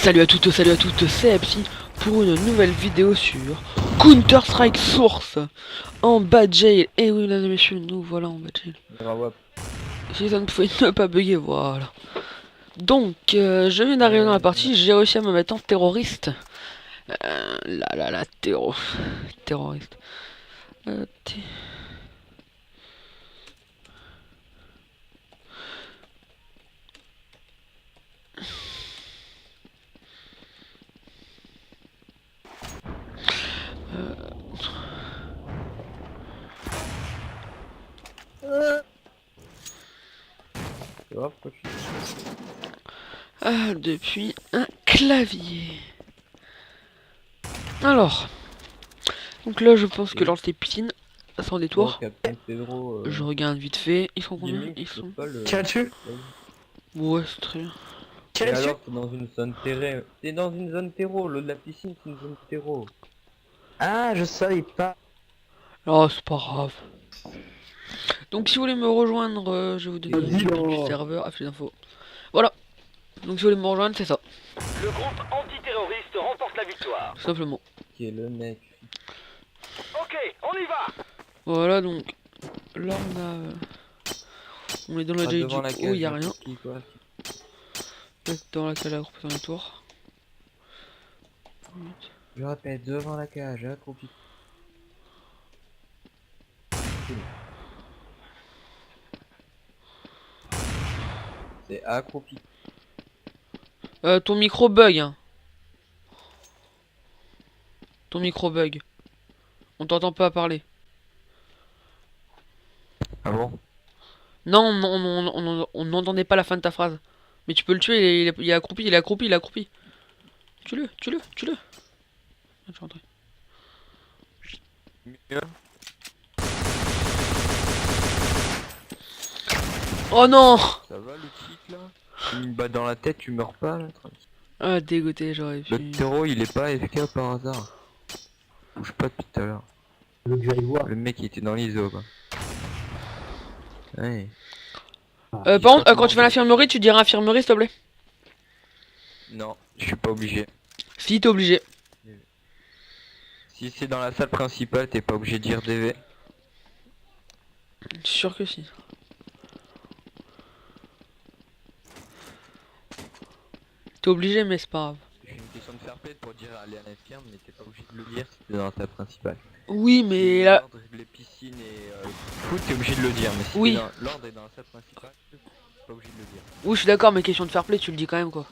Salut à toutes, c'est Epsi pour une nouvelle vidéo sur Counter-Strike Source en bas jail. Et oui, mesdames et messieurs, nous voilà en bas jail. Bravo. Si ça ne pouvait ne pas bugger, voilà. Donc, je viens d'arriver dans la partie, j'ai réussi à me mettre en terroriste. Terroriste. Euh, t- Depuis un clavier. Alors, donc là je pense que lance les piscines sans détour. Captain Pedro, Je regarde vite fait, ils sont combien? Gaming, Ils c'est sont... pas le... Tiens dessus. Ouais, c'est très bien. Et Tiens dessus. alors, t'es dans une zone terrain. T'es dans une zone terreau, l'eau de la piscine c'est une zone terreau. Ah, je savais pas. Oh, c'est pas grave. Donc si vous voulez me rejoindre, je vais vous donner Vas-y, le nom du là. serveur, affiche d'infos. Voilà. Donc si vous voulez me rejoindre, c'est ça, Le groupe antiterroriste remporte la victoire. tout simplement. Qui est le mec. Ok, on y va. Voilà, donc là on a... on est dans le Ah, jail devant la du cage. haut, il y a rien. Quoi. Dans la cale à groupe dans les tours. Je répète, devant la cage, accroupi. C'est accroupi. Ton micro bug, hein. Ton micro bug. On t'entend pas parler. Ah bon? Non, on n'entendait pas la fin de ta phrase. Mais tu peux le tuer, il est accroupi, il est accroupi, il est accroupi. Tue-le. Ah, je suis rentré. Mieux. Oh non! Ça va le kick là? Une balle dans la tête, tu meurs pas là, tranquille. Ah, dégoûté, j'aurais pu... Le terreau il est pas AFK par hasard. Bouge pas depuis tout à l'heure. Je veux que j'aille voir. Le mec il était dans l'ISO quoi. Ouais. par contre, quand tu vas à l'infirmerie, tu diras infirmerie, s'il te plaît. Non, je suis pas obligé. Si, t'es obligé. Si c'est dans la salle principale, t'es pas obligé de dire DV. Je suis sûr que si. T'es obligé, mais c'est pas grave. C'est une question de fair play pour dire aller à l'infirme, mais t'es pas obligé de le dire si t'es dans la salle principale. Oui, mais là... L'ordre, les piscines et foot, t'es obligé de le dire, mais si Oui. l'ordre est dans la salle principale, t'es pas obligé de le dire. Oui, je suis d'accord, mais question de fair play, tu le dis quand même, quoi.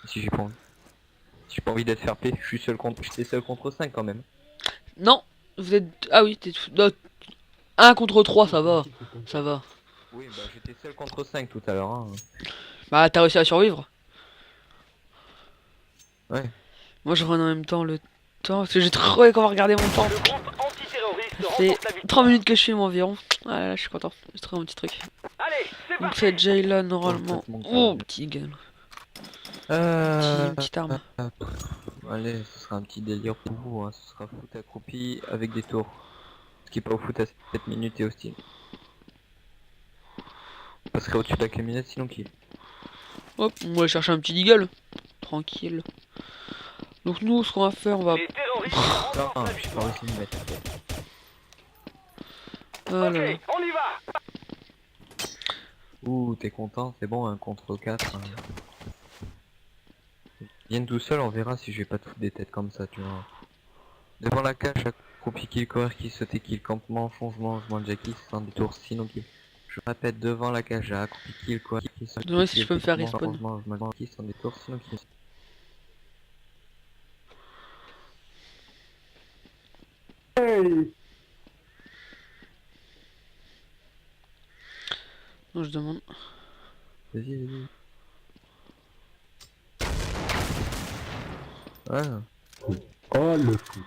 Si j'ai pas envie. Si j'ai pas envie d'être fair play, j'étais seul contre 5 quand même. Non, vous êtes... Ah oui, t'es... Non, 1 contre 3, ça va. Ça va. Oui, bah j'étais seul contre 5 tout à l'heure. Hein. Bah, t'as réussi à survivre. Ouais. Moi, je prends en même temps le temps, parce que j'ai trop qu'on va regarder mon temps. Le groupe antiterroriste C'est remporte la 3 victoire. minutes que je filme environ. Ah là, là, je suis content. J'ai trouvé un petit truc. Allez, c'est Donc parti. cette jail là, normalement... Oh, Oh, petit gun. Petite arme. Allez, ce sera un petit délire pour vous, hein. Ce sera foot accroupi avec des tours. Ce qui est pas au foot à 7 minutes et hostile. On passerait au-dessus de la camionnette sinon kill. Hop, on va chercher un petit deagle. Tranquille. Donc nous, ce qu'on va faire, on va... Les terroristes Non, remportent la je victoire. pas réussi de me mettre. Voilà. Ok, on y va. Ouh, t'es content, c'est bon, un contre 4. Hein. Viens tout seul, on verra si je vais pas te foutre des têtes comme ça, tu vois. Devant la cage, accroupi kill, coureur kill, sauter kill, campement, changement, je mange Jackie, sans détour, sinon kill. Je répète, devant la cage, accroupi kill, coureur kill, sauter Demande si kill, je peux me faire campement, respawn. changement, je mange Jackie, sans détour, sinon kill. Hey. Non, je demande. Vas-y, vas-y. Ouais. Oh le fou.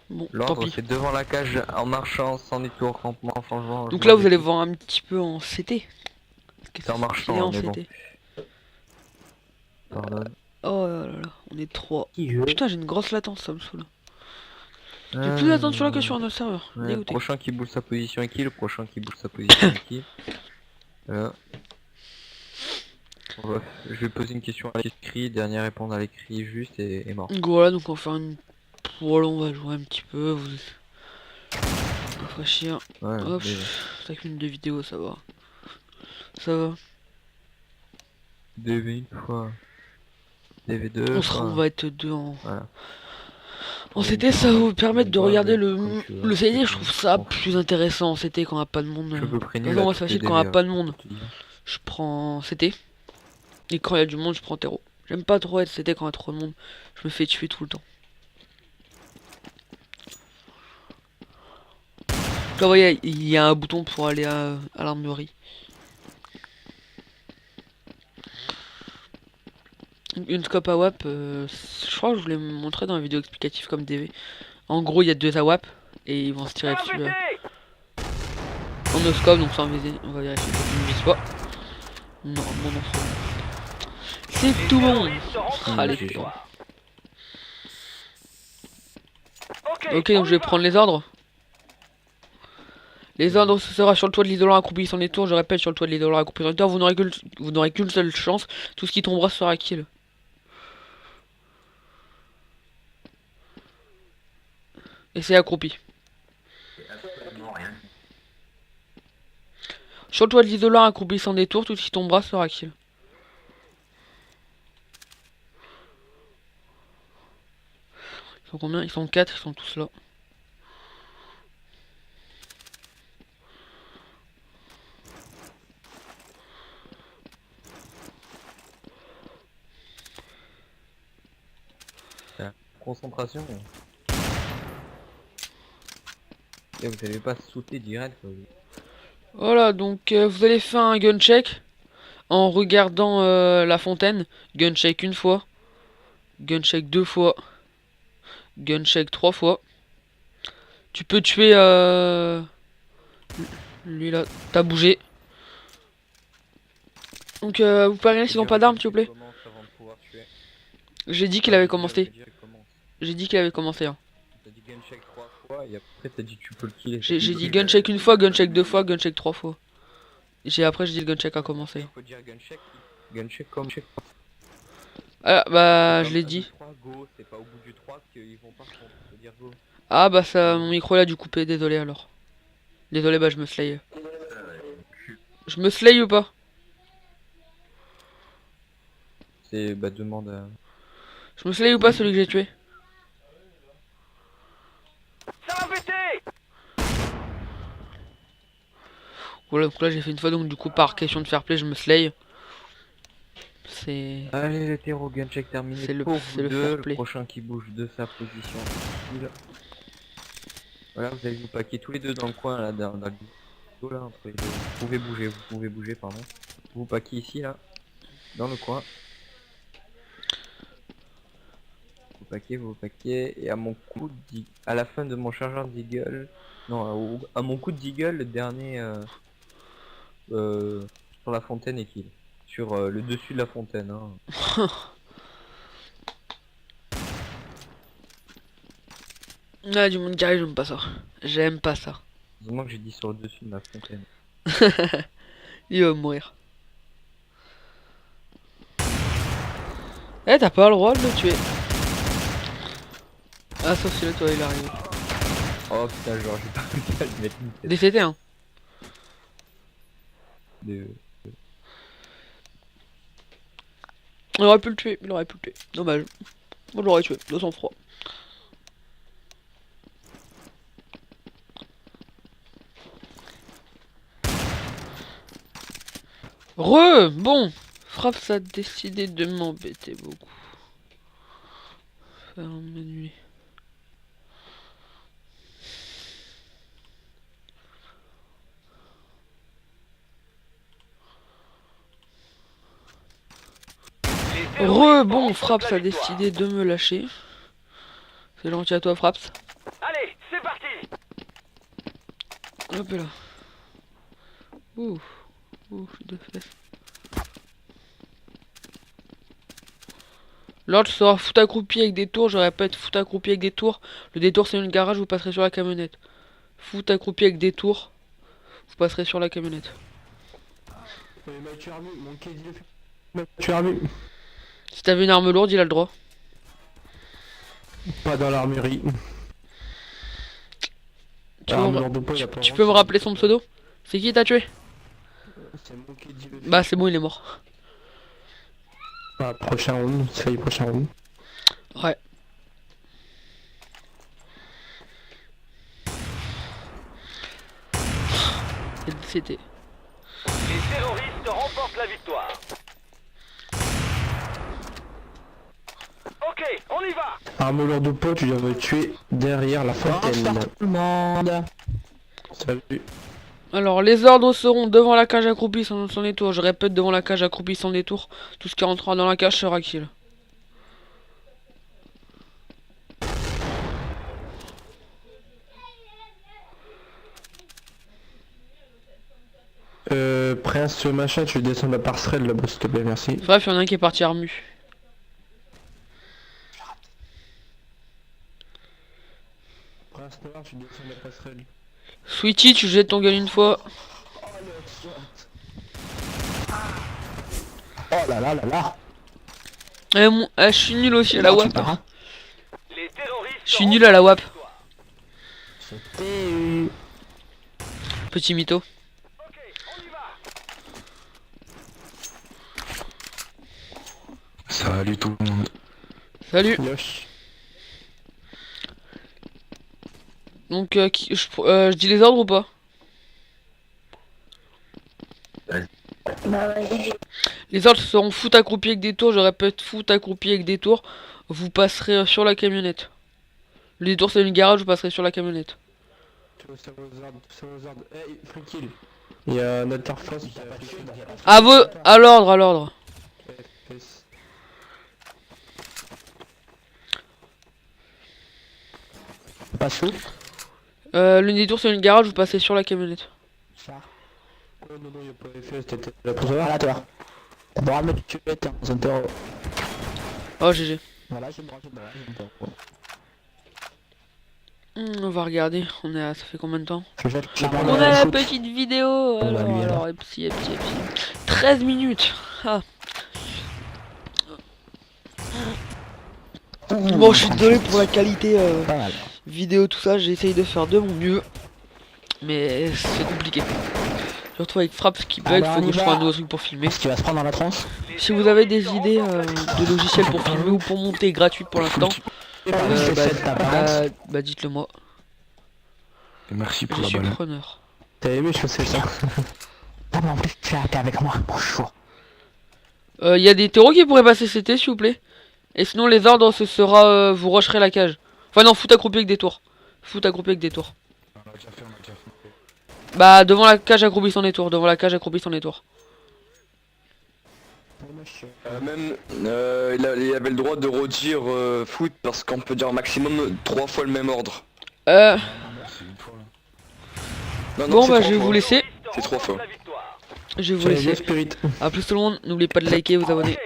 Bon, tant L'ordre pis. c'est devant la cage en marchant, sans détour, campement, changement. Donc je là, mange vous allez Jackie. voir un petit peu en CT. C'est en marchant, Il est en mais bon. CT. Pardonne. Oh là là, on est 3. Qui je. Putain, j'ai une grosse latence, ça me saoule. J'ai plus d'attente sur là que sur un autre serveur. Ouais, le Dégoûté. prochain qui bouge sa position est kill, le prochain qui bouge sa position est kill. Voilà. Ouais, je vais poser une question à l'écrit, dernier répondre à l'écrit juste et mort. Donc voilà, donc on va faire une... Voilà, on va jouer un petit peu, vous... Rafraîchir. Ouais, Hop, DV. 5 minutes de vidéo, ça va. Ça va. DV une fois. DV On deux sera, on fois. va être deux en... Voilà. En Ouais, CT, ça on va va vous permettre de pas, regarder mais comme tu veux, le c'est CT, je tout, trouve ça m'en fous. plus intéressant en CT quand il n'y a pas de monde. Je suis à peu près De nul toute façon, à moi c'est toutes les facile quand il n'y a DV, pas hein, de monde. pour te dire. Je prends CT. Et quand il y a du monde, je prends terreau. J'aime pas trop être CT quand il y a trop de monde. Je me fais tuer tout le temps. Là, vous voyez, il y a un bouton pour aller à l'armurerie. Une scope AWAP, je crois que je vous l'ai montré dans la vidéo explicative comme DV. En gros, il y a deux AWAP et ils vont se Ça tirer va dessus péter. en no scope, donc sans viser. On va vérifier que je ne vise pas. Normalement, non, c'est bon. C'est Les tout bon. terroristes sont rentrés dans Allez, la victoire. ok, donc je vais prendre les ordres. Les ordres, ce sera sur le toit de l'isolant accroupi sans détour. Je répète, sur le toit de l'isolant accroupi sans détour. Vous n'aurez qu'une seule chance. Tout ce qui tombera sera kill. Et c'est accroupi. Sur le toit de l'isolant accroupi sans détour. Tout ce qui tombera sera kill. Ils sont combien? Ils sont 4, ils sont tous là. Concentration. Et vous allez pas sauter direct quoi. Voilà, donc vous allez faire un gun check en regardant la fontaine. Gun check une fois. Gun check deux fois. Gun check trois fois. Tu peux tuer lui là. T'as bougé. Donc vous pouvez regarder s'ils n'ont pas d'armes s'il vous plaît. J'ai dit qu'il avait commencé. J'ai dit qu'il avait commencé. Hein. T'as dit gun check 3 fois et après t'as dit tu peux le killer. J'ai dit gun check une fois, gun check deux fois, gun check trois fois. Après j'ai dit le gun check a commencé. Il faut dire gun check comme check. Ah bah je l'ai dit. 3, go, c'est pas au bout du 3 qu'ils vont par contre, faut dire go. Ah bah ça mon micro là a dû couper, désolé alors. Désolé bah je me slay. Je me slay ou pas? C'est bah demande à... Je me slay ou pas celui que j'ai tué? Ça va péter. Voilà donc là j'ai fait une fois donc du coup par question de fair play je me slay. C'est... Allez les terreaux, gun check terminé C'est le- pour c'est vous le deux, fair le play. prochain qui bouge de sa position. Voilà, vous allez vous paquer tous les deux dans le coin là, dans le dos là, entre les deux. Vous pouvez bouger pardon. Vous paquez ici là, dans le coin. Vous paquez, et à mon coup à la fin de mon chargeur d'eagle, non, à mon coup d'eagle, le dernier sur la fontaine est kill. Sur le dessus de la fontaine. Hein. Ah du monde carré j'aime pas ça. J'aime pas ça. Heureusement que j'ai dit sur le dessus de la fontaine. Il va mourir. Eh t'as pas le droit de le tuer. Ah sauf si là toi il arrive. Oh putain, genre j'ai pas réussi à lui mettre une tête DCT hein. de... Il aurait pu le tuer, il aurait pu le tuer. Dommage. Moi je l'aurais tué, de sang-froid. Bon. Frappe ça a décidé de m'embêter beaucoup. Faire mes nuits. Les terroristes Bon, remportent Fraps la a victoire. décidé de me lâcher. C'est gentil à toi, Fraps. Allez, c'est parti. Hop là. Ouh. Ouh, de fesses. L'ordre sera foot accroupi avec des tours, je répète, foot accroupi avec des tours. Le détour c'est une garage, vous passerez sur la camionnette. Foot accroupi avec des tours, vous passerez sur la camionnette. Tu as armé. Si t'avais une arme lourde, il a le droit. Pas dans l'armurerie. Tu Ah, peux, mais me... dans deux pots, y a pas tu peux me rappeler son pseudo? C'est qui t'a tué? C'est moi qui dis le Bah c'est bon, il est mort. Ah, prochain round, ça y est, prochain round. Ouais. C'était. Les terroristes remportent la victoire. Ok, on y va. Arme lourde de pot, tu dois me tuer derrière la fontaine. Tout le monde. Salut. Alors, les ordres seront devant la cage accroupie sans détour. Je répète, devant la cage accroupie sans détour. Tout ce qui rentrera dans la cage sera kill. Prince machin, tu descends la passerelle là-bas s'il te plaît, merci. Bref, il y en a un qui est parti armu. Prince noir, tu descends la passerelle. Sweetie, tu jettes ton gun une fois. Oh là là là là. Je suis nul aussi à la Tu WAP. pars, hein. Les terroristes Je suis nul à la WAP. C'était... Petit mytho. Ok, on y va. Salut tout le monde. Salut. Yosh. Donc, je dis les ordres ou pas? Les ordres seront foot accroupi avec des tours. Je répète, foot accroupi avec des tours. Vous passerez sur la camionnette. Le détour c'est une garage, vous passerez sur la camionnette. Tout ça aux ordres, tout ça aux ordres. Hey, free kill. Il y a notre interface. À vous, à l'ordre, à l'ordre. Passe où? Le détour c'est une garage, vous passez sur la camionnette. Ça. Oh non, non, y'a pas FS, t'étais là pour Voilà savoir. toi. Tu pourras me tuer, t'es dans un terreau. Oh GG. Voilà, j'ai moi, j'ai un terreau. On va regarder, ça fait combien de temps? Je jette la On balle a au la foot. petite vidéo. Bah, lui, alors. Alors, et puis. 13 minutes. Ah. Bon, je suis désolé pour la qualité Pas mal. vidéo, tout ça. J'essaye de faire de mon mieux. Mais c'est compliqué. Je retrouve avec Fraps qui bug, Alors, faut on que y je trouve un va. nouveau truc pour filmer. Est-ce qu'il va se prendre dans la tronche? Si vous avez des idées de logiciels pour filmer ou pour monter gratuites pour l'instant, bah dites-le moi. Et merci pour Je la suis balle. preneur. T'as aimé, je faisais ça. Ah mais en plus tu es avec moi, bonjour. Y a des terreaux qui pourraient passer CT s'il vous plaît. Et sinon les ordres ce sera vous rusherez la cage. Enfin non, foot accroupi avec des tours. Foot accroupi avec des tours. On l'a déjà fait, on l'a déjà fait. Bah devant la cage accroupi sans détour, devant la cage accroupi sans détour. Même il avait le droit de redire foot parce qu'on peut dire maximum 3 fois le même ordre. Euh, C'est une fois là. Non, bon c'est bah trois je vais fois. vous laisser. C'est 3 fois. La victoire. Je vais vous laisser. Spirit. A plus tout le monde, n'oubliez pas de liker, vous abonner.